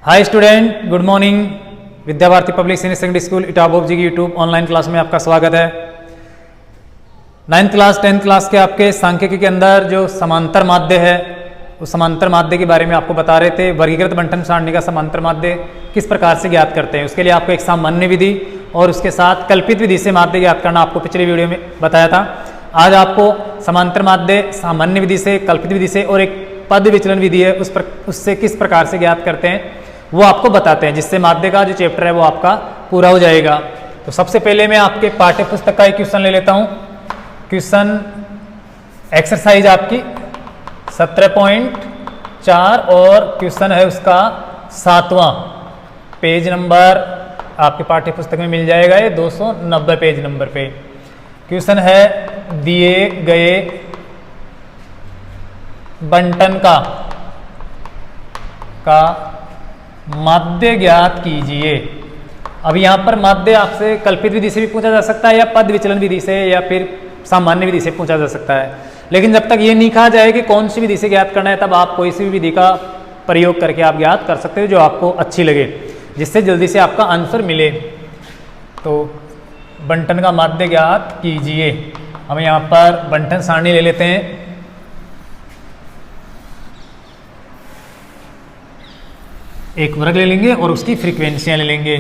हाय student, good morning. Vidya Bharati public senior secondary school Itabok ji की YouTube online class में आपका स्वागत है। 9th क्लास 10th क्लास के आपके सांख्यिकी के अंदर जो समांतर माध्य है उस समांतर माध्य के बारे में आपको बता रहे थे। वर्गीकृत बंटन सारणी का समांतर माध्य किस प्रकार से ज्ञात करते हैं, उसके लिए आपको एक सामान्य विधि और उसके साथ कल्पित विधि से माध्य ज्ञात करना आपको पिछले वीडियो में बताया था। आज आपको समांतर माध्य सामान्य विधि से, कल्पित विधि से और एक पद विचलन विधि है उससे किस प्रकार से ज्ञात करते हैं वो आपको बताते हैं, जिससे माध्य का जो चैप्टर है वो आपका पूरा हो जाएगा। तो सबसे पहले मैं आपके पाठ्य पुस्तक का एक क्वेश्चन ले लेता हूं। क्वेश्चन एक्सरसाइज आपकी 17.4 और क्वेश्चन है उसका 7वां। पेज नंबर आपके पाठ्य पुस्तक में मिल जाएगा, ये 290 पेज नंबर पे क्वेश्चन है। दिए गए बंटन का माध्य ज्ञात कीजिए। अब यहाँ पर माध्य आपसे कल्पित विधि से भी पूछा जा सकता है या पद विचलन विधि से या फिर सामान्य विधि से पूछा जा सकता है, लेकिन जब तक ये नहीं कहा जाए कि कौन सी विधि से ज्ञात करना है तब आप कोई सी भी विधि का प्रयोग करके आप ज्ञात कर सकते हो जो आपको अच्छी लगे, जिससे जल्दी से आपका आंसर मिले। तो बंटन का माध्य ज्ञात कीजिए। हम यहाँ पर बंटन सारणी ले लेते हैं। एक वर्ग ले लेंगे और उसकी फ्रीक्वेंसियां ले लेंगे,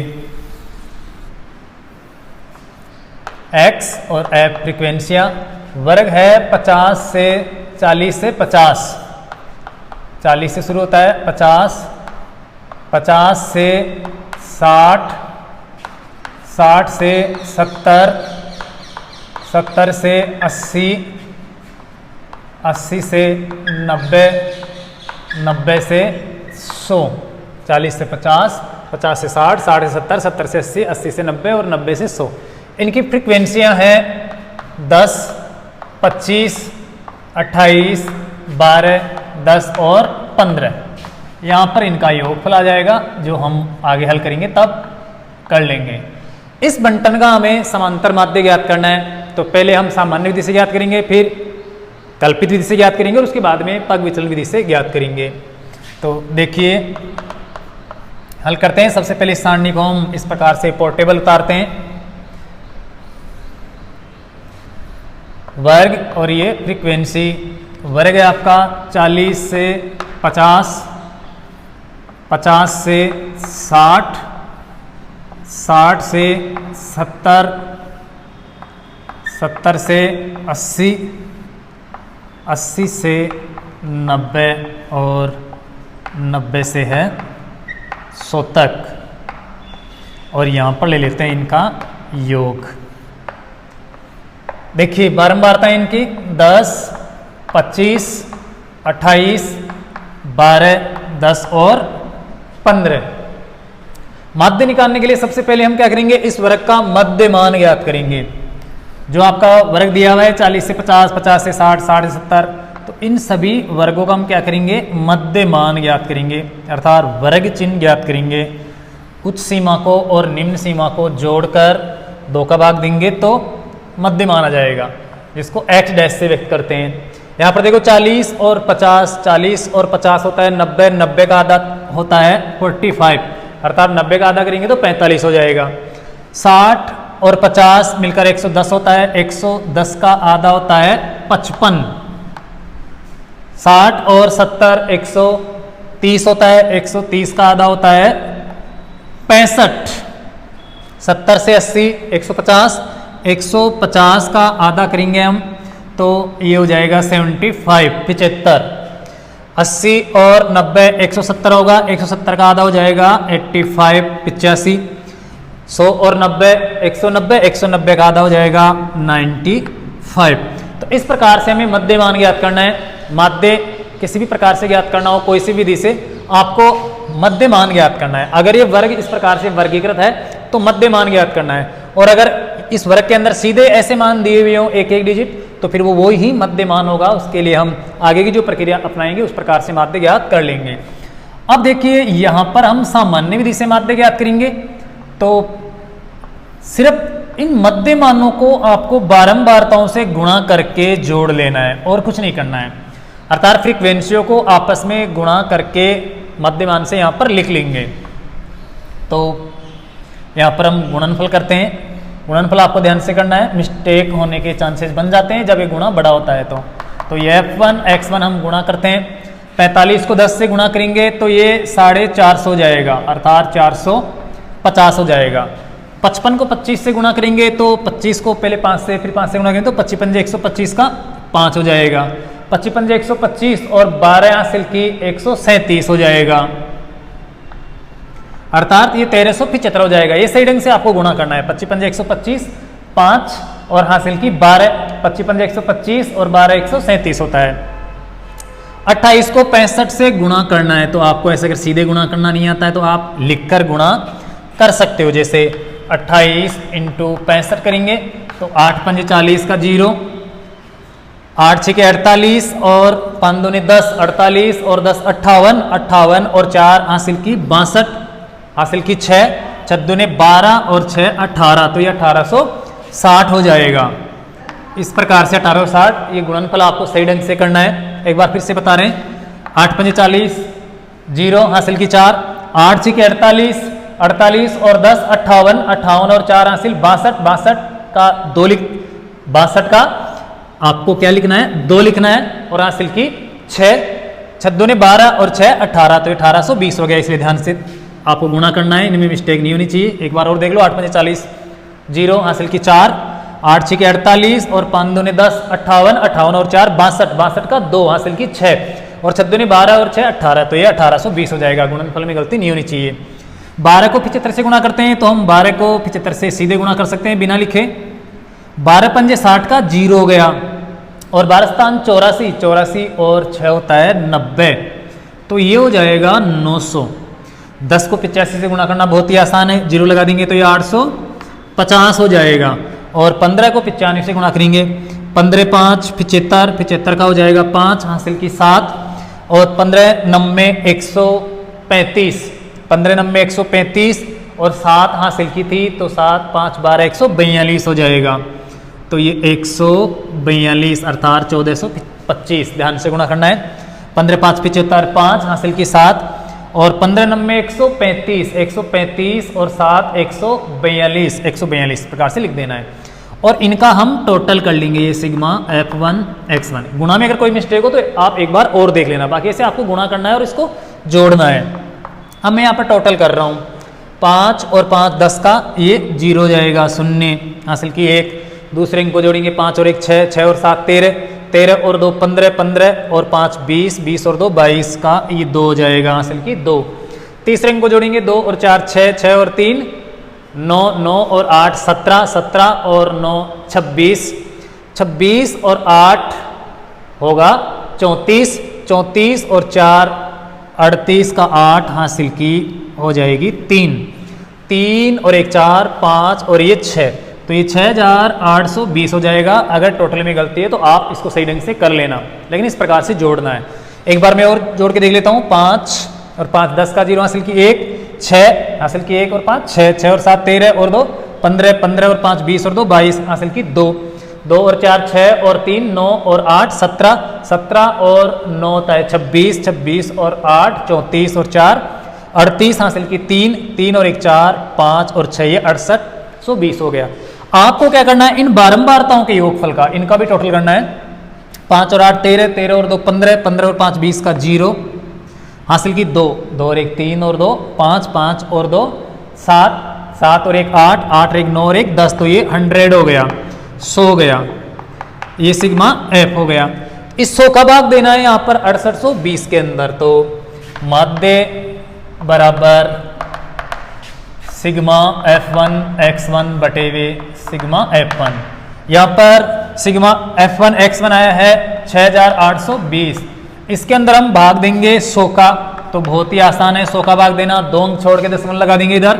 x और f फ्रीक्वेंसियां। वर्ग है 50 से 40 से 50, 40 से शुरू होता है 50, 50 से 60, 60 से 70, 70 से 80, 80 से 90, 90 से 100, 40 से 50, 50 से 60, 60 से 70, 70 से 80, 80 से 90 और 90 से 100। इनकी फ्रीक्वेंसियां हैं 10, 25, 28, 12, 10 और 15। यहाँ पर इनका योगफल आ जाएगा जो हम आगे हल करेंगे तब कर लेंगे। इस बंटन का हमें समांतर माध्य ज्ञात करना है, तो पहले हम सामान्य विधि से ज्ञात करेंगे, फिर कल्पित विधि से ज्ञात करेंगे और उसके बाद में पद विचलन विधि से ज्ञात करेंगे। तो देखिए हल करते हैं। सबसे पहले इस सारणी को हम इस प्रकार से पोर्टेबल उतारते हैं, वर्ग और ये फ्रीक्वेंसी। वर्ग है आपका 40 से 50, 50 से 60, 60 से 70, 70 से 80, 80 से 90 और 90 से है 100 तक। और यहाँ पर ले लेते हैं इनका योग। देखिए बारंबारता है इनकी 10, 25, 28, 12, 10 और 15। माध्य निकालने के लिए सबसे पहले हम क्या करेंगे, इस वर्ग का मध्य मान ज्ञात करेंगे। जो आपका वर्ग दिया हुआ है 40 से 50, 50 से 60, 60 से 70, तो इन सभी वर्गों का हम क्या करेंगे, मध्य मान ज्ञात करेंगे, अर्थात वर्ग चिन्ह ज्ञात करेंगे। उच्च सीमा को और निम्न सीमा को जोड़कर 2 का भाग देंगे तो मध्य मान आ जाएगा, जिसको x डैश से व्यक्त करते हैं। यहाँ पर देखो 40 और 50, 40 और 50 होता है 90, 90 का आधा होता है 45, अर्थात 90 का आधा करेंगे तो 45 हो जाएगा। 60 और 50 मिलकर 110 होता है, 110 का आधा होता है 55। 60 और 70 130 होता है, 130 का आधा होता है 65। 70 से 80 150, 150 का आधा करेंगे हम तो ये हो जाएगा 75। 80 और 90 170 होगा, 170 का आधा हो जाएगा 85, 85। 100 और 90 190, 190 का आधा हो जाएगा 95। तो इस प्रकार से हमें मध्य मान ज्ञात करना है। माध्य किसी भी प्रकार से ज्ञात करना हो, कोई सी विधि से आपको मध्य मान ज्ञात करना है। अगर ये वर्ग इस प्रकार से वर्गीकृत है तो मध्य मान ज्ञात करना है, और अगर इस वर्ग के अंदर सीधे ऐसे मान दिए हुए हों एक एक डिजिट तो फिर वो ही मध्य मान होगा। उसके लिए हम आगे की जो प्रक्रिया अपनाएंगे उस प्रकार से माध्य ज्ञात कर लेंगे। अब देखिए यहाँ पर हम सामान्य विधि से माध्य ज्ञात करेंगे, तो सिर्फ इन मध्य मानों को आपको बारंबारताओं से गुणा करके जोड़ लेना है और कुछ नहीं करना है। अर्थात फ्रीक्वेंसियों को आपस में गुणा करके मध्यमान से यहाँ पर लिख लेंगे। तो यहाँ पर हम गुणनफल करते हैं। गुणनफल आपको ध्यान से करना है, मिस्टेक होने के चांसेस बन जाते हैं जब ये गुणा बड़ा होता है। तो ये f1 x1 हम गुणा करते हैं। 45 को 10 से गुणा करेंगे तो ये 450 हो जाएगा, अर्थात 450 हो जाएगा। 55 को 25 से गुणा करेंगे तो 25 को पहले 5 से फिर 5 से गुणा करेंगे तो 25 पंजे 125 का 5 हो जाएगा। 25 पंजे 125 और 12 हासिल की 137 हो जाएगा, अर्थात ये 1375 हो जाएगा। ये सही ढंग से आपको गुणा करना है। 25 पंजे 125, 5 और हासिल की 12, 25 पंजे 125 और 12 137 होता है। 28 को 65 से गुणा करना है, तो आपको ऐसे अगर सीधे गुणा करना नहीं आता है तो आप लिखकर गुणा कर सकते हो। जैसे 28 इंटू 65 करेंगे तो 8 पंजे 40 का 0, 8 6 के 48 और 5 दूनी 10, 48 और 10 58, 58 और 4 हासिल की 62, हासिल की 6, 6 दूनी 12 और 6 18, तो ये 1860 हो जाएगा। इस प्रकार से 1860 ये गुणनफल आपको सही ढंग से करना है। एक बार फिर से बता रहे हैं, 8 पंजे 40, 0 हासिल की 4, 8 6 के 48, 48 और 10 58, 58 और 4 हासिल 62, 62 का 2 62 का आपको क्या लिखना है, 2 लिखना है और हासिल की 6, 6 दूनी 12 और 6 18, तो 1820 हो गया। इसलिए ध्यान से आपको गुणा करना है, इनमें मिस्टेक नहीं होनी चाहिए। एक बार और देख लो, 8 पंजे 40, 0 हासिल की 4, 8 6 के 48 और 5 दूनी 10 58, 58 और 4 62, 62 का 2 हासिल की 6 और 6 दूनी 12 और 6 18, तो ये 1820 हो जाएगा। गुणनफल में गलती नहीं होनी चाहिए। 12 को 75 से गुणा करते हैं तो हम 12 को 75 से सीधे गुणा कर सकते हैं बिना लिखे। 12 पंजे 60 का 0 हो गया और 12 स्थान 84, 84 और 6 होता है 90, तो ये हो जाएगा 900। 10 को 85 से गुणा करना बहुत ही आसान है, 0 लगा देंगे तो ये 850 हो जाएगा। और 15 को 95 से गुणा करेंगे, 15 5 75, 75 का हो जाएगा 5 हासिल की 7 और 15 90 135, 15 90 135 और 7 हासिल की थी तो 7 5 12 142 हो जाएगा। तो ये 142 अर्थात 1425, ध्यान से गुणा करना है। 15 5 75, 5 हासिल की 7 और 15 90 135, 135 और 7 142, 142 प्रकार से लिख देना है। और इनका हम टोटल कर लेंगे, ये सिग्मा f1 x1। गुणा में अगर कोई मिस्टेक हो तो आप एक बार और देख लेना, बाकी ऐसे आपको गुणा करना है और इसको जोड़ना है। अब मैं यहाँ पर टोटल कर रहा हूँ, 5 और 5 10 का ये 0 हो जाएगा, 0 हासिल की 1। दूसरे अंक को जोड़ेंगे, 5 और 1 6, 6 और 7 13, 13 और 2 15, 15 और 5 20, 20 और 2 22 का ये 2 हो जाएगा, हासिल की 2। तीसरे अंक को जोड़ेंगे, 2 और 4 6, 6 और 3 9, 9 और 8 17, 17 और 9 26, 26 और 8 होगा 34, 34 और 4 38 का 8 हासिल की हो जाएगी 3, 3 और 1 4 5 और ये 6, तो ये 6820 हो जाएगा। अगर टोटल में गलती है तो आप इसको सही ढंग से कर लेना, लेकिन इस प्रकार से जोड़ना है। एक बार मैं और जोड़ के देख लेता हूँ, 5 और 5 10 का 0 हासिल की 1, 6 हासिल की 1 और 5 6, 6 और 7 13 और 2 15, 15 और 5 20 और 2 22 हासिल की 2, 2 और 4 6 और 3 9 और 8 17, 17 और 9 होता है 26, 26 और 8 34 और 4 38 हासिल की 3, 3 और 1 4 5 और 6 ये 6820 हो गया। आपको क्या करना है, इन बारंबारताओं के योगफल का इनका भी टोटल करना है। 5 और 8 13, 13 और 2 15, 15 और 5 20 का 0 हासिल की 2, 2 और 1 3 और 2 5, 5 और 2 7, 7 और 1 8, 8 और 1 9 और 1 10, तो ये 100 हो गया, 100 हो गया। ये सिग्मा f हो गया। इस 100 का भाग देना है यहाँ पर 6820 के अंदर, तो माध्य बराबर सिग्मा f1 x1 बटे वे सिग्मा f1। यहाँ पर सिग्मा f1 x1 आया है 6820। इसके अंदर हम भाग देंगे 100 का, तो बहुत ही आसान है 100 का भाग देना, 2 अंक छोड़ के दशमलव लगा देंगे इधर,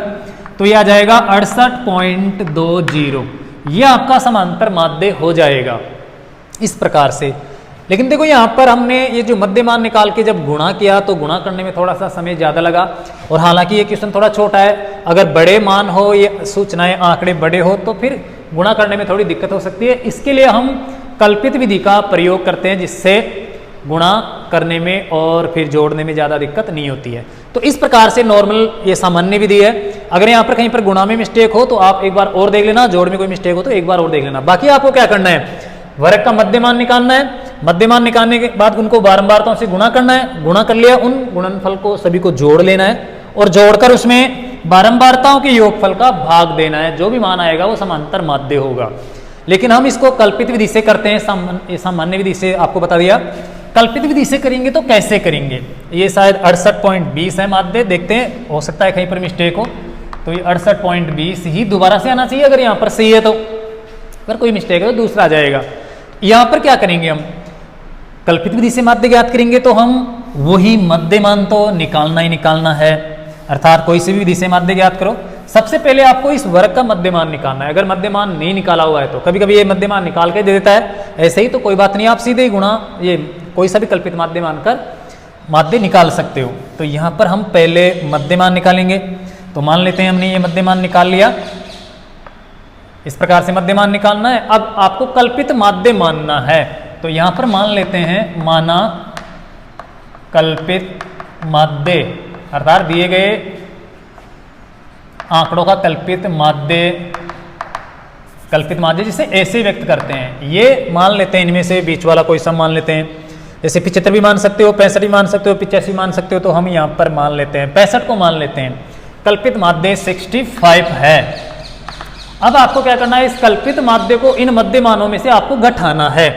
तो ये आ जाएगा 68.20। ये आपका समांतर माध्य हो जाएगा इस प्रकार से। लेकिन देखो यहाँ पर हमने ये जो मध्यमान निकाल के जब गुणा किया तो गुणा करने में थोड़ा सा समय ज़्यादा लगा, और हालांकि ये क्वेश्चन थोड़ा छोटा है, अगर बड़े मान हो, ये सूचनाएं आंकड़े बड़े हो तो फिर गुणा करने में थोड़ी दिक्कत हो सकती है। इसके लिए हम कल्पित विधि का प्रयोग करते हैं, जिससे गुणा करने में और फिर जोड़ने में ज़्यादा दिक्कत नहीं होती है। तो इस प्रकार से नॉर्मल ये सामान्य विधि है। अगर यहाँ पर कहीं पर गुणा में मिस्टेक हो तो आप एक बार और देख लेना, जोड़ में कोई मिस्टेक हो तो एक बार और देख लेना। बाकी आपको क्या करना है, वर्ग का मध्यमान निकालना है, मध्यमान निकालने के बाद उनको बारंबारताओं से गुणा करना है, गुणा कर लिया उन गुणनफल को सभी को जोड़ लेना है और जोड़कर उसमें बारंबारताओं के योगफल का भाग देना है, जो भी मान आएगा वो समांतर माध्य होगा। लेकिन हम इसको कल्पित विधि से करते हैं, सामान्य विधि से आपको बता दिया। कल्पित विधि से करेंगे तो कैसे करेंगे, ये शायद 68.20 है माध्य, देखते हैं हो सकता है कहीं पर मिस्टेक हो, तो ये 68.20 ही दोबारा से आना चाहिए अगर यहाँ पर सही है तो, अगर कोई मिस्टेक है तो दूसरा आ जाएगा। यहाँ पर क्या करेंगे, हम कल्पित विधि से माध्य ज्ञात करेंगे तो हम वही मध्यमान तो निकालना ही निकालना है, अर्थात कोई सी भी विधि से माध्य ज्ञात करो, सबसे पहले आपको इस वर्ग का मध्यमान निकालना है। अगर मध्यमान नहीं निकाला हुआ है तो कभी कभी ये मध्यमान निकाल के दे देता है, ऐसे ही तो कोई बात नहीं, आप सीधे ही गुणा ये कोई सा भी कल्पित माध्य मानकर माध्य निकाल सकते हो। तो यहाँ पर हम पहले मध्यमान निकालेंगे, तो मान लेते हैं हमने ये मध्यमान निकाल लिया, इस प्रकार से मध्यमान निकालना है। अब आपको कल्पित माध्य मानना है, तो यहाँ पर मान लेते हैं माना कल्पित माध्य, अर्थात दिए गए आंकड़ों का कल्पित माध्य जिसे ऐसे व्यक्त करते हैं, ये मान लेते हैं, इनमें से बीच वाला कोई सम मान लेते हैं, जैसे 75 भी मान सकते हो, 65 भी मान सकते हो, 85 भी मान सकते हो, तो हम यहाँ पर मान लेते हैं 65 को मान लेते हैं। कल्पित माध्य 65 है। अब आपको क्या करना है, इस कल्पित माध्य को इन मध्यमानों में से आपको घटाना है,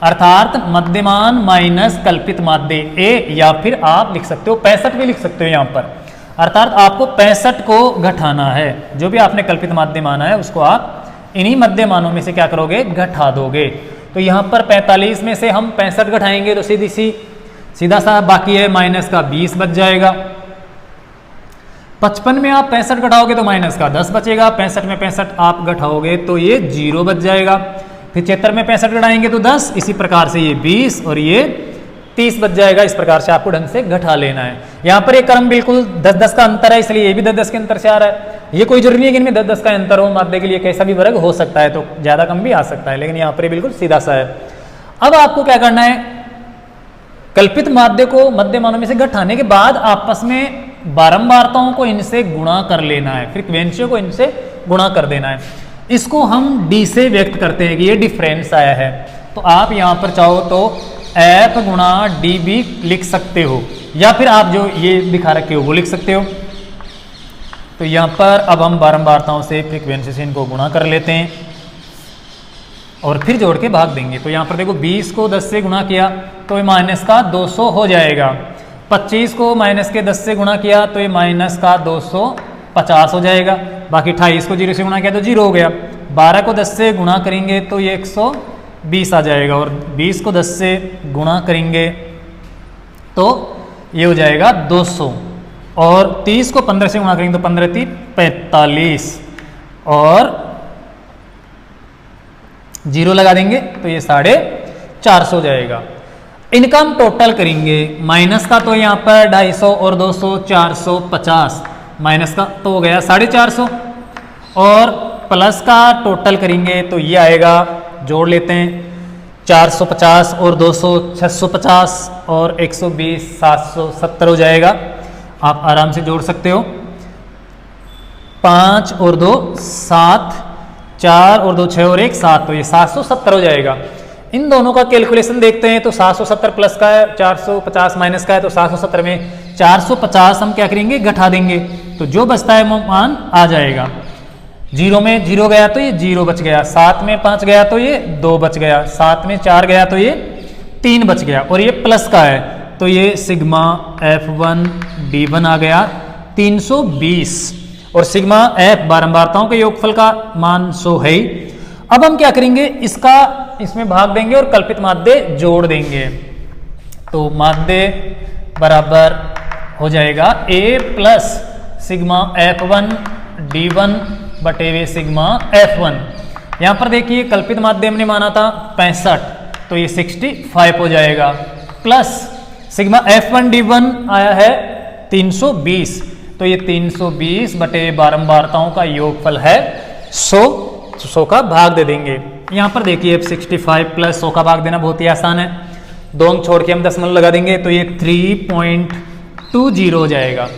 अर्थात मध्यमान माइनस कल्पित माध्य ए, या फिर आप लिख सकते हो 65 भी लिख सकते हो यहाँ पर, अर्थात आपको 65 को घटाना है। जो भी आपने कल्पित माध्य माना है उसको आप इन्हीं मध्यमानों में से क्या करोगे, घटा दोगे। तो यहाँ पर 45 में से हम 65 घटाएंगे तो सीधा सा बाकी है माइनस का 20 बच जाएगा। 55 में आप 65 घटाओगे तो माइनस का 10 बचेगा, 65 में 65 आप घटाओगे तो ये 0 बच जाएगा। फिर 76 में 65 घटाएंगे तो 10, इसी प्रकार से ये 20 और ये 30 बच जाएगा। इस प्रकार से आपको ढंग से घटा लेना है। यहाँ पर एक क्रम बिल्कुल 10-10 का अंतर है, इसलिए ये भी 10-10 के अंतर से आ रहा है। ये कोई जरूरी है कि इनमें 10-10 का अंतर हो, माध्य के लिए कैसा भी वर्ग हो सकता है, तो ज्यादा कम भी आ सकता है, लेकिन यहाँ पर बिल्कुल सीधा सा है। अब आपको क्या करना है, कल्पित माध्य को मध्यमानों में से घटाने के बाद आपस में बारंबारताओं को इनसे गुणा कर लेना है, फ्रीक्वेंसियों को इनसे गुणा कर देना है। इसको हम डी से व्यक्त करते हैं कि ये डिफरेंस आया है। तो आप यहाँ पर चाहो तो एफ गुणा डी भी लिख सकते हो, या फिर आप जो ये दिखा रखे हो वो लिख सकते हो। तो यहाँ पर अब हम बारंबारताओं से फ्रीक्वेंसी से इनको गुणा कर लेते हैं और फिर जोड़ के भाग देंगे। तो यहाँ पर देखो 20 को 10 से गुणा किया तो ये माइनस का 200 हो जाएगा। 25 को माइनस के 10 से गुणा किया तो ये माइनस का 250 हो जाएगा। बाकी 28 को 0 से गुणा किया तो 0 हो गया। 12 को 10 से गुणा करेंगे तो ये 120 आ जाएगा, और 20 को 10 से गुणा करेंगे तो ये हो जाएगा 200, और 30 को 15 से गुणा करेंगे तो 15 × 45, और 0 लगा देंगे तो ये 450 हो जाएगा। इनका हम टोटल करेंगे, माइनस का तो यहाँ पर 250 और 200 450, माइनस का तो हो गया 450, और प्लस का टोटल करेंगे तो ये आएगा, जोड़ लेते हैं 450 और 200 650, और 120 770 हो जाएगा। आप आराम से जोड़ सकते हो। 5 और 2 7, 4 और 2 6 और 1 7, तो ये 770 हो जाएगा। इन दोनों का कैलकुलेशन देखते हैं तो 770 प्लस का है, 450 माइनस का है, तो 770 में 450 हम क्या करेंगे, घटा देंगे, तो जो बचता है वो मान आ जाएगा। 0 में 0 गया तो ये 0 बच गया, 7 में 5 गया तो ये 2 बच गया, 7 में 4 गया तो ये 3 बच गया, और ये प्लस का है तो ये सिग्मा F1 D1 आ गया 320, और सिग्मा F बारंबारताओं के योगफल का मान 100 है ही। अब हम क्या करेंगे, इसमें भाग देंगे और कल्पित माध्य जोड़ देंगे। तो माध्य बराबर हो जाएगा A plus sigma F1 D1 बटे वे सिग्मा F1। यहाँ पर देखिए कल्पित माध्य हमने माना था 65, तो ये 65 हो जाएगा, प्लस सिग्मा F1 D1 आया है 320, तो ये 320 बटे बारंबारताओं का योगफल है 100 का भाग दे देंगे। यहाँ पर देखिए 65 प्लस 100 का भाग देना बहुत ही आसान है। 2 अंक छोड़ के हम दशमलव लगा देंगे तो ये 3.20 हो जाएगा।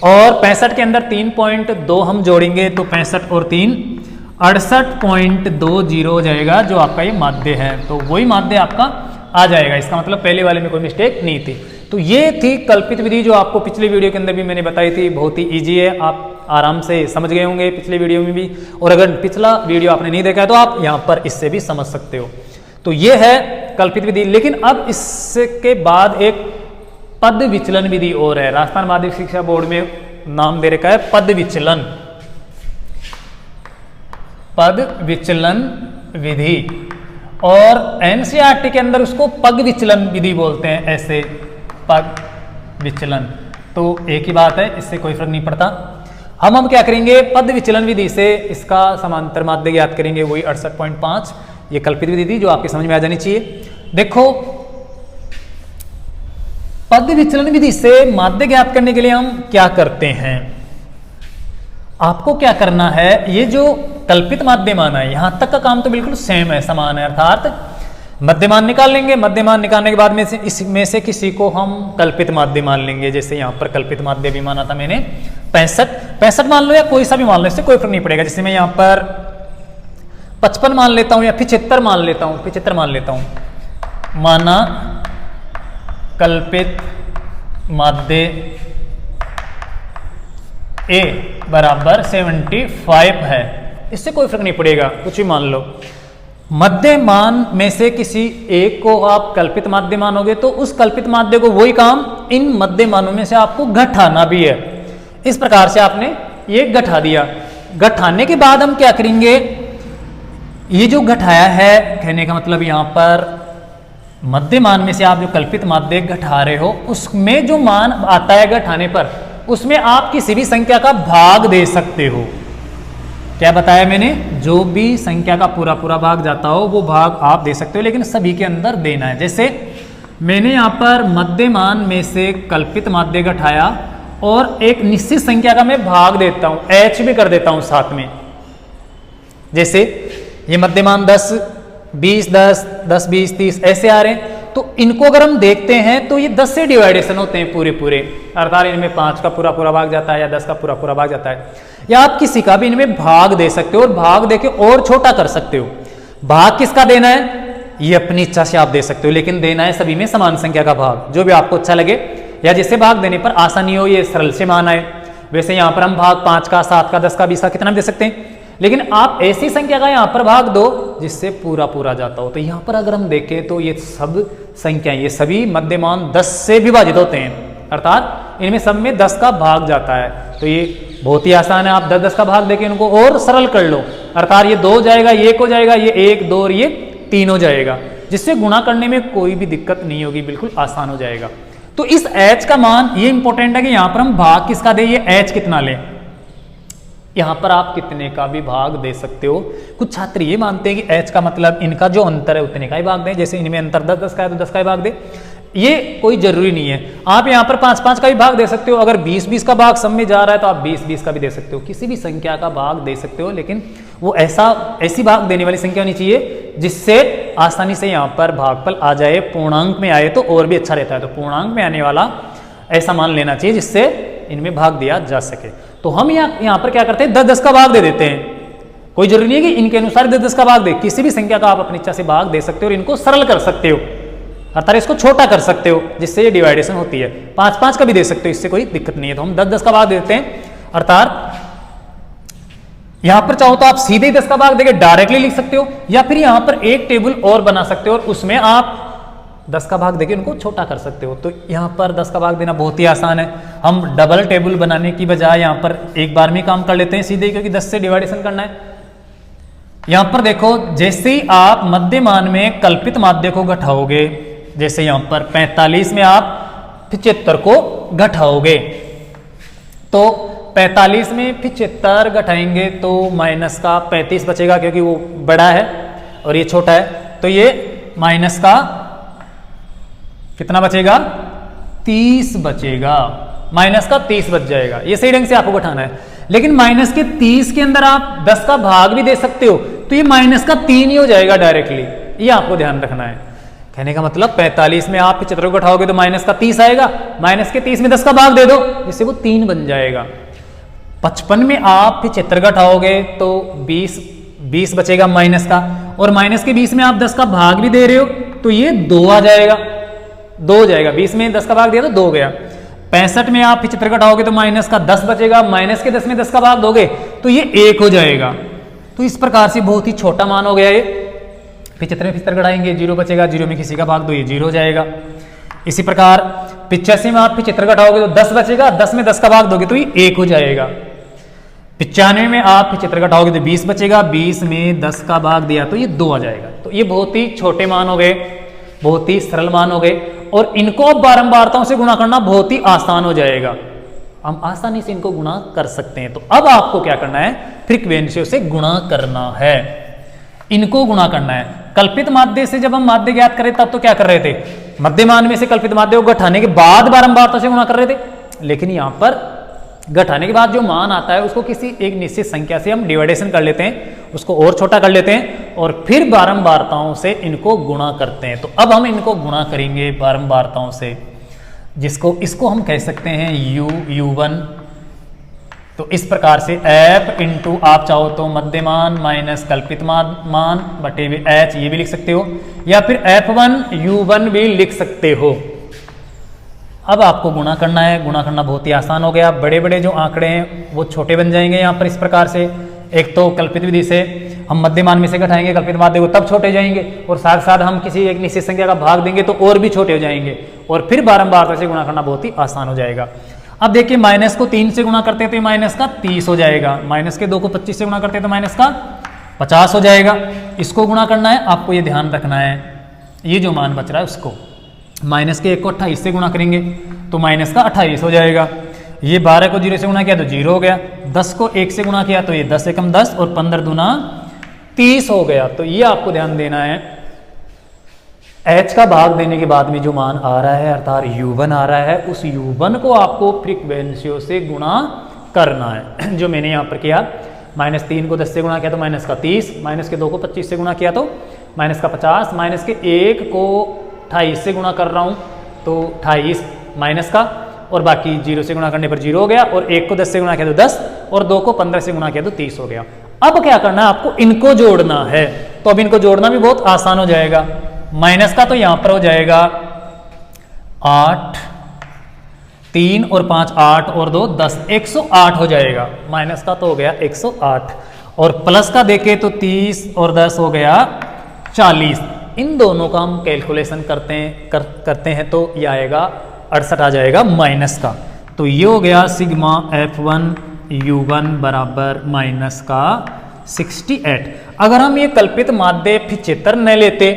और 65 के अंदर 3.2 हम जोड़ेंगे तो 65 और 3 68.20 हो जाएगा, जो आपका ये माध्य है। तो वही माध्य आपका आ जाएगा। इसका मतलब पहले वाले में कोई मिस्टेक नहीं थी। तो ये थी कल्पित विधि, जो आपको पिछले वीडियो के अंदर भी मैंने बताई थी। बहुत ही इजी है, आप आराम से समझ गए होंगे पिछले वीडियो में भी। और अगर पिछला वीडियो आपने नहीं देखा है तो आप यहाँ पर इससे भी समझ सकते हो। तो ये है कल्पित विधि। लेकिन अब इसके बाद एक पद विचलन विधि और है। राजस्थान माध्यमिक शिक्षा बोर्ड में नाम दे रखा है पद विचलन, पद विचलन विधि। और एनसीईआरटी के अंदर उसको पग विचलन विधि बोलते हैं, ऐसे पग विचलन। तो एक ही बात है, इससे कोई फर्क नहीं पड़ता। हम क्या करेंगे, पद विचलन विधि से इसका समांतर माध्य ज्ञात करेंगे, वही 68.5। ये कल्पित विधि थी जो आपकी समझ में आ जानी चाहिए। देखो, पद विचलन विधि से माध्य ज्ञात करने के लिए हम क्या करते हैं, आपको क्या करना है, ये जो कल्पित माध्य मान है यहां तक का काम तो बिल्कुल सेम है, समान है। अर्थात मध्यमान निकाल लेंगे, मध्यमान निकालने के बाद में से इसमें से किसी को हम कल्पित माध्य मान लेंगे। जैसे यहाँ पर कल्पित माध्य भी माना था मैंने 65 मान लो या कोई सा भी मान लो, इससे कोई फर्क नहीं पड़ेगा। जैसे मैं यहाँ पर 55 मान लेता हूँ या 75 मान लेता हूँ, 75 मान लेता हूँ, माना कल्पित माध्य ए बराबर 75 है, इससे कोई फर्क नहीं पड़ेगा, कुछ भी मान लो। मध्य मान में से किसी एक को आप कल्पित माध्य मानोगे तो उस कल्पित माध्य को वही काम इन मध्य मानों में से आपको घटाना भी है। इस प्रकार से आपने ये घटा दिया। घटाने के बाद हम क्या करेंगे, ये जो घटाया है, कहने का मतलब यहां पर मध्य मान में से आप जो कल्पित माध्य घटा रहे हो उसमें जो मान आता है घटाने पर, उसमें आप किसी भी संख्या का भाग दे सकते हो। क्या बताया मैंने, जो भी संख्या का पूरा पूरा भाग जाता हो वो भाग आप दे सकते हो, लेकिन सभी के अंदर देना है। जैसे मैंने यहाँ पर मध्य मान में से कल्पित माध्य घटाया और एक निश्चित संख्या का मैं भाग देता हूं, h भी कर देता हूं साथ में। जैसे ये मध्यमान 10, 20, 10, 10, 20, 30 ऐसे आ रहे हैं, तो इनको अगर हम देखते हैं तो ये 10 से डिवाइडेशन होते हैं पूरे पूरे, अर्थात इनमें 5 का पूरा पूरा भाग जाता है या 10 का पूरा पूरा भाग जाता है। या आप किसी का भी इनमें भाग दे सकते हो और भाग देके और छोटा कर सकते हो। भाग किसका देना है ये अपनी इच्छा से आप दे सकते हो, लेकिन देना है सभी में समान संख्या का भाग, जो भी आपको अच्छा लगे या जिससे भाग देने पर आसानी हो, ये सरल से मान आए। वैसे यहाँ पर हम भाग 5 का, 7 का, 10 का, 20 का कितना भी दे सकते हैं, लेकिन आप ऐसी संख्या का यहाँ पर भाग दो जिससे पूरा पूरा जाता हो। तो यहाँ पर अगर हम देखें तो ये सब संख्याएं, ये सभी मध्यमान 10 से विभाजित होते हैं, अर्थात इनमें सब में 10 का भाग जाता है। तो ये बहुत ही आसान है, आप 10-10 का भाग देके इनको और सरल कर लो, अर्थात ये 2 हो जाएगा, ये 1 हो जाएगा, ये 1, 2 और ये 3 हो जाएगा, जिससे गुणा करने में कोई भी दिक्कत नहीं होगी, बिल्कुल आसान हो जाएगा। तो इस h का मान ये इंपॉर्टेंट है कि यहाँ पर हम भाग किसका दें, ये h कितना लें। यहाँ पर आप कितने का भी भाग दे सकते हो। कुछ छात्र ये मानते हैं कि h का मतलब इनका जो अंतर है उतने का ही भाग दें, जैसे इनमें अंतर 10-10 का है तो 10 का ही भाग दे। ये कोई जरूरी नहीं है, आप यहाँ पर 5-5 का भी भाग दे सकते हो। अगर 20-20 का भाग सब में जा रहा है तो आप 20-20 का भी दे सकते हो, किसी भी संख्या का भाग दे सकते हो, लेकिन वो ऐसी भाग देने वाली संख्या होनी चाहिए जिससे आसानी से यहाँ पर भागफल आ जाए, पूर्णांक में आए तो और भी अच्छा रहता है। तो पूर्णांक में आने वाला ऐसा मान लेना चाहिए जिससे इनमें भाग दिया जा सके। तो हम यहाँ पर क्या करते हैं, 10-10 का भाग दे देते हैं। कोई जरूरी नहीं है कि इनके अनुसार 10-10 का भाग दे, किसी भी संख्या का आप अपनी इच्छा से भाग दे सकते हो और इनको सरल कर सकते हो, अर्थात इसको छोटा कर सकते हो जिससे ये डिवाइडेशन होती है। 5-5 का भी दे सकते हो, इससे कोई दिक्कत नहीं है। तो हम 10-10 का भाग देते हैं, अर्थात यहां पर चाहो तो आप सीधे 10 का भाग देके डायरेक्टली लिख सकते हो, या फिर यहां पर एक टेबल और बना सकते हो और उसमें आप 10 का भाग देके उनको छोटा कर सकते हो। तो यहां पर 10 का भाग देना बहुत ही आसान है। हम डबल टेबल बनाने की बजाय यहां पर एक बार में काम कर लेते हैं सीधे, क्योंकि 10 से डिवाइडेशन करना है। यहां पर देखो, जैसे ही आप मध्य मान में कल्पित माध्य को घटाओगे, जैसे यहां पर 45 में आप 75 को घटाओगे, तो 45 में 75 घटाएंगे तो माइनस का 35 बचेगा, क्योंकि वो बड़ा है और ये छोटा है। तो ये माइनस का कितना बचेगा, 30 बचेगा, माइनस का 30 बच जाएगा। ये सही ढंग से आपको घटाना है। लेकिन माइनस के 30 के अंदर आप 10 का भाग भी दे सकते हो, तो ये माइनस का 3 ही हो जाएगा डायरेक्टली, ये आपको ध्यान रखना है। कहने का मतलब 45 में आप 75 को घटाओगे तो माइनस का 30 आएगा, माइनस के 30 में 10 का भाग दे दो जिससे वो 3 बन जाएगा। 55 में आप 75 घटाओगे तो 20 बचेगा माइनस का, और माइनस के 20 में आप 10 का भाग भी दे रहे हो तो ये 2 आ जाएगा, 2 हो जाएगा। 20 में 10 का भाग दिया तो 2 गया। 65 में आप 75 घटाओगे तो माइनस का 10 बचेगा, माइनस के 10 में 10 का भाग दोगे तो ये 1 हो जाएगा। तो इस प्रकार से बहुत ही छोटा मान हो गया ये। 75 में 75 घटाएंगे 0 बचेगा, 0 में किसी का भाग दो ये 0 हो जाएगा। इसी प्रकार 85 में आप 75 घटाओगे तो 10 बचेगा, 10 में 10 का भाग दोगे तो ये 1 हो जाएगा। 95 में आप 75 घटाओगे तो 20 बचेगा, 20 में 10 का भाग दिया तो ये 2 आ जाएगा। तो ये बहुत ही छोटे मान हो गए, बहुत ही सरल मान हो गए, और इनको अब बारंबारताओं से गुणा करना बहुत ही आसान हो जाएगा। हम आसानी से इनको गुणा कर सकते हैं। तो अब आपको क्या करना है, फ्रीक्वेंसियों से गुणा करना है, इनको गुणा करना है। कल्पित माध्य से जब हम माध्य ज्ञात करें तब तो क्या कर रहे थे, मध्यमान में से कल्पित माध्य को घटाने के बाद बारंबारता से गुणा कर रहे थे, लेकिन यहां पर घटाने के बाद जो मान आता है उसको किसी एक निश्चित संख्या से हम डिवाइडेशन कर लेते हैं, उसको और छोटा कर लेते हैं और फिर बारंबारताओं से इनको गुणा करते हैं। तो अब हम इनको गुणा करेंगे बारंबारताओं से, जिसको इसको हम कह सकते हैं u1। तो इस प्रकार से f इंटू आप चाहो तो मध्यमान माइनस कल्पित मान बटे हुए h ये भी लिख सकते हो, या फिर f1 u1 भी लिख सकते हो। अब आपको गुणा करना है, गुणा करना बहुत ही आसान हो गया। बड़े बड़े जो आंकड़े हैं वो छोटे बन जाएंगे यहाँ पर इस प्रकार से। एक तो कल्पित विधि से हम मध्यमान में से घटाएंगे कल्पित माध्य को तब छोटे जाएंगे, और साथ साथ हम किसी एक निश्चित संख्या का भाग देंगे तो और भी छोटे हो जाएंगे, और फिर बारंबारता से गुणा करना बहुत ही आसान हो जाएगा। अब देखिए माइनस को 3 से गुणा करते हैं तो माइनस का 30 हो जाएगा, माइनस के 2 को 25 से गुणा करते हैं तो माइनस का 50 हो जाएगा। इसको गुणा करना है, आपको ये ध्यान रखना है, ये जो मान बच रहा है उसको माइनस के 1 को 28 से गुणा करेंगे तो माइनस का 28 हो जाएगा। ये 12 को 0 से गुणा किया तो 0 हो गया, 10 को 1 से गुणा किया तो ये 10 एकम 10 और 15 दूना 30 हो गया। तो ये आपको ध्यान देना है, h का भाग देने के बाद में जो मान आ रहा है अर्थात u1 आ रहा है, उस u1 को आपको फ्रीक्वेंसियों से गुणा करना है, जो मैंने यहाँ पर किया। -3 को 10 से गुणा किया तो माइनस का 30, माइनस के 2 को 25 से गुणा किया तो माइनस का 50, माइनस के 1 को 28 से गुणा कर रहा हूँ तो 28 माइनस का, और बाकी 0 से गुणा करने पर 0 हो गया, और 1 को 10 से गुणा किया तो 10 और 2 को 15 से गुणा किया तो 30 हो गया। अब क्या करना है, आपको इनको जोड़ना है। तो अब इनको जोड़ना भी बहुत आसान हो जाएगा। माइनस का तो यहां पर हो जाएगा 8, 3 और 5 8 और 2 10, 108 हो जाएगा। माइनस का तो हो गया 108, और प्लस का देखें तो 30 और 10 हो गया 40। इन दोनों का हम कैलकुलेशन करते हैं तो ये आएगा 68 आ जाएगा माइनस का। तो ये हो गया सिग्मा f1 u1 बराबर माइनस का 68। अगर हम ये कल्पित माध्य 75 न लेते,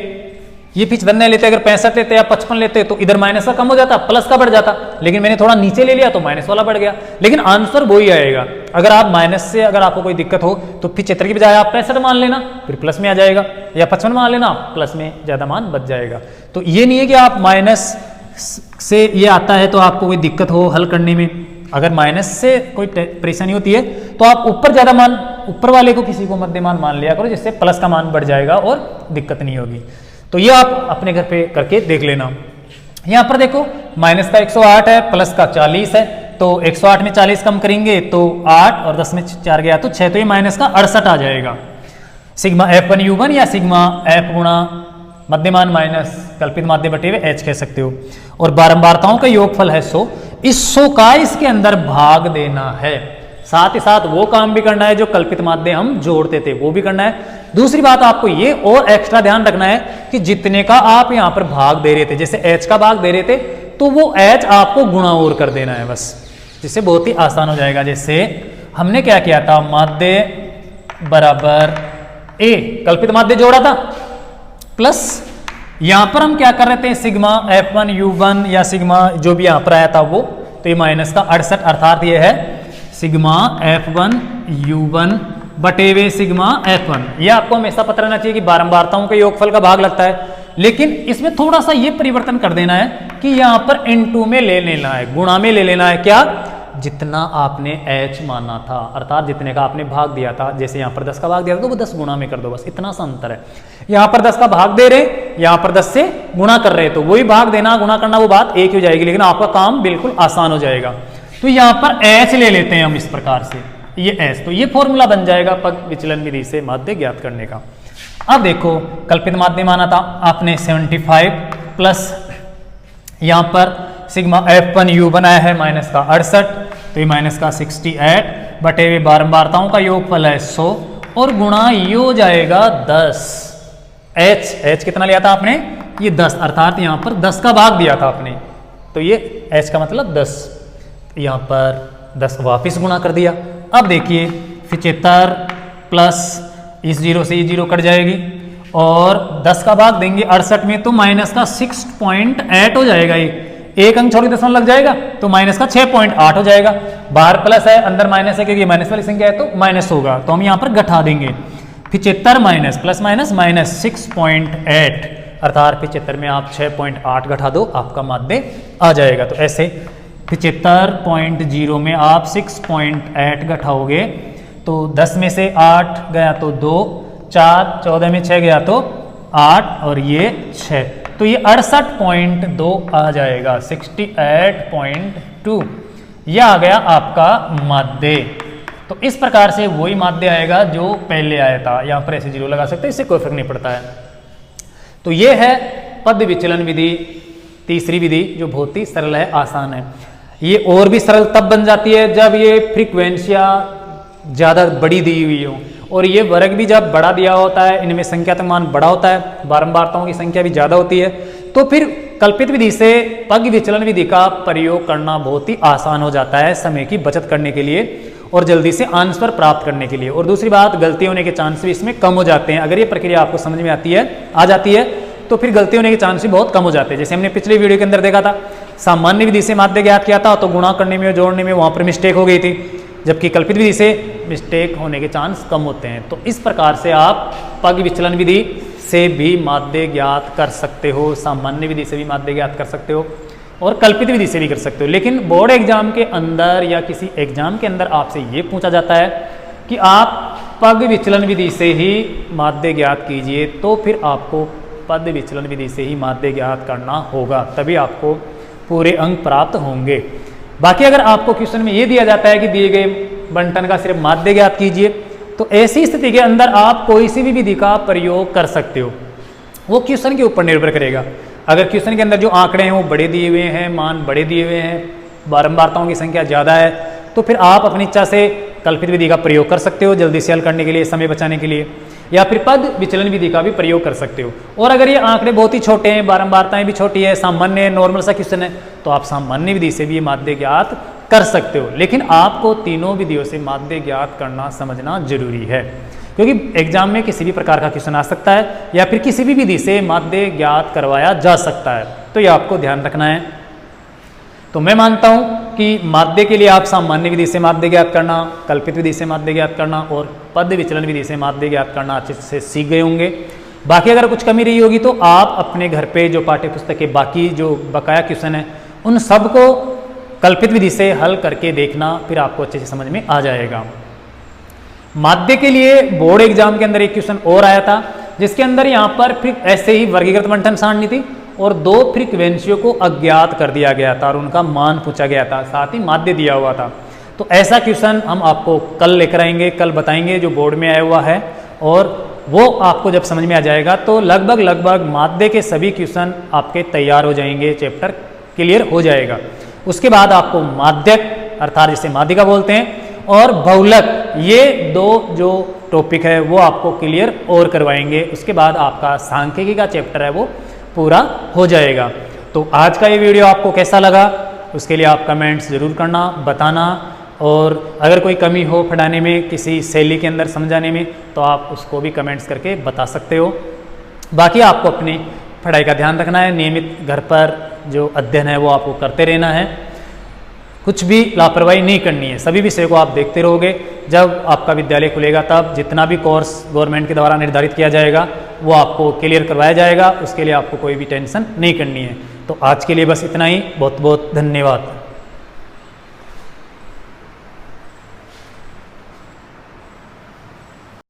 ये 75 न लेते, अगर 65 लेते या 55 लेते तो इधर माइनस का कम हो जाता, प्लस का बढ़ जाता, लेकिन मैंने थोड़ा नीचे ले लिया तो माइनस वाला बढ़ गया, लेकिन आंसर वही आएगा। अगर आप माइनस से अगर आपको कोई दिक्कत हो तो 75 की बजाय आप 65 मान लेना, फिर प्लस में आ जाएगा, या 55 मान लेना, प्लस में ज्यादा मान बच जाएगा। तो ये नहीं है कि आप माइनस से ये आता है तो आपको कोई दिक्कत हो हल करने में। अगर माइनस से कोई परेशानी होती है तो आप ऊपर ज्यादा मान, ऊपर वाले को किसी को मध्यमान मान लिया करो, जिससे प्लस का मान बढ़ जाएगा और दिक्कत नहीं होगी। तो ये आप अपने घर पे करके देख लेना। यहां पर देखो माइनस का 108 है, प्लस का 40 है, तो 108 में 40 कम करेंगे तो 8 और 10 में 4 गया तो 6, तो ये माइनस का 68 आ जाएगा। सिग्मा f1 u1 या सिग्मा f गुणा मध्यमान माइनस कल्पित माध्य बटे हुए h कह सकते हो। और बारंबारताओं का योगफल है 100, इस 100 का इसके अंदर भाग देना है। साथ ही साथ वो काम भी करना है जो कल्पित माध्य हम जोड़ते थे, वो भी करना है। दूसरी बात आपको ये और एक्स्ट्रा ध्यान रखना है कि जितने का आप यहां पर भाग दे रहे थे, जैसे h का भाग दे रहे थे तो वो h आपको गुणा और कर देना है बस, जिससे बहुत ही आसान हो जाएगा। जैसे हमने क्या किया था, माध्य बराबर a, कल्पित माध्य जोड़ा था, प्लस यहां पर हम क्या कर रहे थे, सिग्मा f1 u1 या सिग्मा जो भी यहां पर आया था वो, तो ये माइनस का 68 अर्थात ये है सिग्मा f1 u1 बटे हुए सिग्मा f1। ये आपको हमेशा पता रहना चाहिए कि बारंबारताओं के योगफल का भाग लगता है, लेकिन इसमें थोड़ा सा ये परिवर्तन कर देना है कि यहां पर n2 में ले लेना है, गुणा में ले लेना है। क्या, जितना आपने h माना था, अर्थात जितने का आपने भाग दिया था। जैसे यहाँ पर 10 का भाग दिया था तो वो 10 गुणा में कर दो, बस इतना सा अंतर है। यहाँ पर 10 का भाग दे रहे, यहाँ पर 10 से गुणा कर रहे, तो वही भाग देना गुणा करना वो बात एक ही हो जाएगी, लेकिन आपका काम बिल्कुल आसान हो जाएगा। तो यहाँ पर h ले लेते हैं हम इस प्रकार से, ये h, तो ये फॉर्मूला बन जाएगा पग विचलन विधि से माध्य ज्ञात करने का। अब देखो कल्पित माध्य माना था आपने 75 प्लस यहाँ पर सिग्मा F1 U बनाया है माइनस का 68, तो ये माइनस का 68 बटे हुए बारंबारताओं का योगफल है 100 और गुणा ये हो जाएगा 10। h कितना लिया था आपने, ये 10, अर्थात यहाँ पर 10 का भाग दिया था आपने, तो ये h का मतलब 10, यहाँ पर 10 वापिस गुणा कर दिया। अब देखिए 75 प्लस इस 0 से ये 0 कट जाएगी और 10 का भाग देंगे 68 में, तो माइनस का 6.8 हो जाएगा। एक अंक छोड़ के दशमलव लग जाएगा तो माइनस का 6.8 हो जाएगा। बाहर प्लस है अंदर माइनस है, क्योंकि माइनस वाली संख्या है तो माइनस होगा, तो हम यहाँ पर घटा देंगे 75 माइनस प्लस माइनस माइनस 6.8, अर्थात 75 में आप 6.8 घटा दो, आपका माध्य आ जाएगा। तो ऐसे 75.0 में आप 6.8 घटाओगे तो 10 में से 8 गया तो 2, 4, 14 में 6 गया तो 8 और ये 6, तो ये 68.2 आ जाएगा, 68.2, यह आ गया आपका माध्य। तो इस प्रकार से वही माध्य आएगा जो पहले आया था। यहाँ पर ऐसे 0 लगा सकते हैं, इससे कोई फर्क नहीं पड़ता है। तो ये है पद विचलन विधि, तीसरी विधि जो बहुत ही सरल है, आसान है। ये और भी सरल तब बन जाती है जब ये फ्रीक्वेंसियाँ ज़्यादा बड़ी दी हुई हो और ये वर्ग भी जब बड़ा दिया होता है, इनमें संख्यात्मक मान बड़ा होता है, बारंबारताओं की संख्या भी ज़्यादा होती है, तो फिर कल्पित विधि से पग विचलन विधि का प्रयोग करना बहुत ही आसान हो जाता है, समय की बचत करने के लिए और जल्दी से आंसर प्राप्त करने के लिए। और दूसरी बात, गलती होने के चांस भी इसमें कम हो जाते हैं। अगर ये प्रक्रिया आपको समझ में आ जाती है तो फिर गलती होने के चांस भी बहुत कम हो जाते हैं। जैसे हमने पिछले वीडियो के अंदर देखा था, सामान्य विधि से माध्य ज्ञात किया था तो गुणा करने में, जोड़ने में वहाँ पर मिस्टेक हो गई थी, जबकि कल्पित विधि से मिस्टेक होने के चांस कम होते हैं। तो इस प्रकार से आप पग विचलन विधि से भी माध्य ज्ञात कर सकते हो, सामान्य विधि से भी माध्य ज्ञात कर सकते हो और कल्पित विधि से भी कर सकते हो। लेकिन बोर्ड एग्जाम के अंदर या किसी एग्जाम के अंदर आपसे ये पूछा जाता है कि आप पग विचलन विधि से ही माध्य ज्ञात कीजिए, तो फिर आपको पद विचलन विधि से ही माध्य ज्ञात करना होगा, तभी आपको पूरे अंक प्राप्त होंगे। बाकी अगर आपको क्वेश्चन में ये दिया जाता है कि दिए गए बंटन का सिर्फ माध्य ज्ञात कीजिए, तो ऐसी स्थिति के अंदर आप कोई सी भी विधि का प्रयोग कर सकते हो, वो क्वेश्चन के ऊपर निर्भर करेगा। अगर क्वेश्चन के अंदर जो आंकड़े हैं वो बड़े दिए हुए हैं, मान बड़े दिए हुए हैं, बारंबारताओं की संख्या ज़्यादा है, तो फिर आप अपनी इच्छा से कल्पित विधि का प्रयोग कर सकते हो जल्दी से हल करने के लिए, समय बचाने के लिए, या फिर पद विचलन विधि का भी प्रयोग कर सकते हो। और अगर ये आंकड़े बहुत ही छोटे हैं, बारंबारताएं भी छोटी है, सामान्य नॉर्मल सा क्वेश्चन है, तो आप सामान्य विधि से भी ये माध्य ज्ञात कर सकते हो। लेकिन आपको तीनों विधियों से माध्य ज्ञात करना समझना जरूरी है, क्योंकि एग्जाम में किसी भी प्रकार का क्वेश्चन आ सकता है या फिर किसी भी विधि से माध्य ज्ञात करवाया जा सकता है, तो ये आपको ध्यान रखना है। तो मैं मानता हूं कि माध्य के लिए आप सामान्य विधि से माध्य ज्ञात करना, कल्पित विधि से माध्य ज्ञात करना और पद विचलन विधि से माध्य ज्ञात करना अच्छे से सीख गए होंगे। बाकी अगर कुछ कमी रही होगी तो आप अपने घर पे जो पाठ्य पुस्तक के बाकी जो बकाया क्वेश्चन है उन सबको कल्पित विधि से हल करके देखना, फिर आपको अच्छे से समझ में आ जाएगा। माध्य के लिए बोर्ड एग्जाम के अंदर एक क्वेश्चन और आया था, जिसके अंदर यहाँ पर फिर ऐसे ही वर्गीकृत बंटन सारणी थी और 2 फ्रीक्वेंसियों को अज्ञात कर दिया गया था और उनका मान पूछा गया था, साथ ही माध्य दिया हुआ था। तो ऐसा क्वेश्चन हम आपको कल लेकर आएंगे, कल बताएंगे, जो बोर्ड में आया हुआ है, और वो आपको जब समझ में आ जाएगा तो लगभग माध्य के सभी क्वेश्चन आपके तैयार हो जाएंगे, चैप्टर क्लियर हो जाएगा। उसके बाद आपको माध्यक अर्थात जिसे माध्यिका बोलते हैं और बहुलक, ये 2 जो टॉपिक है वो आपको क्लियर और करवाएंगे। उसके बाद आपका सांख्यिकी का चैप्टर है वो पूरा हो जाएगा। तो आज का ये वीडियो आपको कैसा लगा उसके लिए आप कमेंट्स ज़रूर करना, बताना, और अगर कोई कमी हो पढ़ाने में, किसी शैली के अंदर समझाने में, तो आप उसको भी कमेंट्स करके बता सकते हो। बाकी आपको अपनी पढ़ाई का ध्यान रखना है, नियमित घर पर जो अध्ययन है वो आपको करते रहना है, कुछ भी लापरवाही नहीं करनी है, सभी विषयों को आप देखते रहोगे। जब आपका विद्यालय खुलेगा तब जितना भी कोर्स गवर्नमेंट के द्वारा निर्धारित किया जाएगा वो आपको क्लियर करवाया जाएगा, उसके लिए आपको कोई भी टेंशन नहीं करनी है। तो आज के लिए बस इतना ही, बहुत बहुत धन्यवाद।